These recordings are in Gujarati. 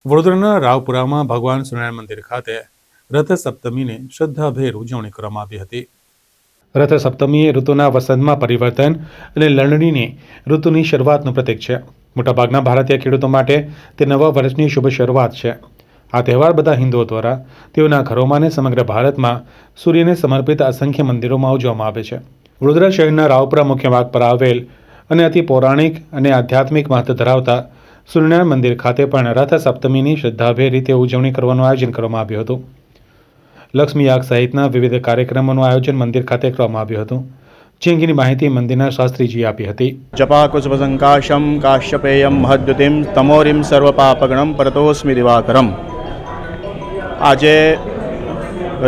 વડોદરાના રાવપુરામાં ભગવાન સ્વામિનારાયણ મંદિર ખાતે રથ સપ્તમીની શ્રદ્ધાભેર ઉજવણી કરવામાં આવી હતી. રથ સપ્તમી એ ઋતુના વસંતમાં પરિવર્તન અને લણણીની ઋતુની શરૂઆતનું પ્રતીક છે. મોટાભાગના ભારતીય ખેડૂતો માટે તે નવા વર્ષની શુભ શરૂઆત છે. આ તહેવાર બધા હિન્દુઓ દ્વારા તેઓના ઘરોમાં અને સમગ્ર ભારતમાં સૂર્યને સમર્પિત અસંખ્ય મંદિરોમાં ઉજવવામાં આવે છે. વડોદરા શહેરના રાવપુરા મુખ્ય માર્ગ પર આવેલ અને અતિ પૌરાણિક અને આધ્યાત્મિક મહત્વ ધરાવતા સ્વામિનારાયણ મંદિર ખાતે પણ રથ સપ્તમીની શ્રદ્ધાભેર રીતે ઉજવણી કરવાનું આયોજન કરવામાં આવ્યું હતું. લક્ષ્મી યાગ સહિતના વિવિધ કાર્યક્રમોનું આયોજન મંદિર ખાતે કરવામાં આવ્યું હતું, જે અંગેની માહિતી મંદિરના શાસ્ત્રીજીએ આપી હતી. જપાકુસુભસંકાશમ કાશ્યપેયમ મહદ્યુતિમ તમોરિમ સર્વપાપગણમ પરતોસ્મિ દિવાકરમ. આજે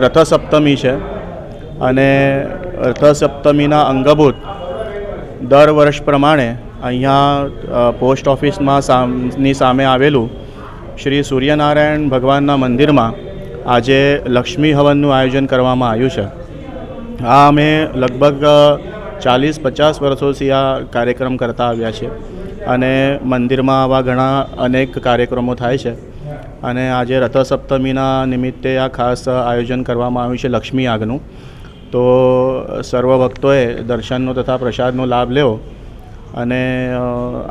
રથ સપ્તમી છે અને રથ સપ્તમીના અંગભૂત દર વર્ષ પ્રમાણે અહીંયા પોસ્ટ ઓફિસની સામે આવેલું શ્રી સૂર્યનારાયણ ભગવાનના મંદિરમાં આજે લક્ષ્મી હવનનું આયોજન કરવામાં આવ્યું છે. આ અમે લગભગ 40-50 વર્ષોથી આ કાર્યક્રમ કરતા આવ્યા છીએ અને મંદિરમાં આવા ઘણા અનેક કાર્યક્રમો થાય છે અને આજે રથ સપ્તમીના નિમિત્તે આ ખાસ આયોજન કરવામાં આવ્યું છે લક્ષ્મી યાગનું. તો સર્વ ભક્તોએ દર્શનનો તથા પ્રસાદનો લાભ લેવો અને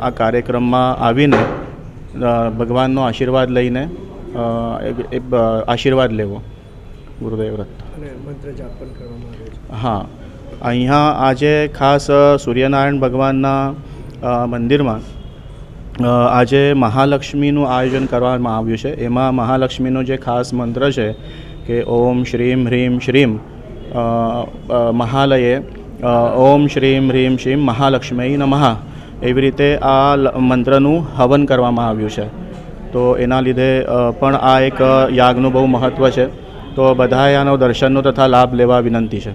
આ કાર્યક્રમમાં આવીને ભગવાનનો આશીર્વાદ લઈને આશીર્વાદ લેવો. ગુરુદેવ રથ મંત્ર જાપ પણ કરવામાં આવે છે. હા, અહીંયા આજે ખાસ સૂર્યનારાયણ ભગવાનના મંદિરમાં આજે મહાલક્ષ્મીનું આયોજન કરવામાં આવ્યું છે. એમાં મહાલક્ષ્મીનો જે ખાસ મંત્ર છે કે ઓમ શ્રીમ હ્રીમ શ્રીમ મહાલયે ઓમ શ્રીમ હ્રીમ શ્રીમ મહાલક્ષ્મી નમઃ, એવી રીતે આ મંત્રનું હવન કરવામાં આવ્યું છે. તો એના લીધે પણ આ એક યાગનું બહુ મહત્ત્વ છે. તો બધાએ આનો દર્શનનો તથા લાભ લેવા વિનંતી છે.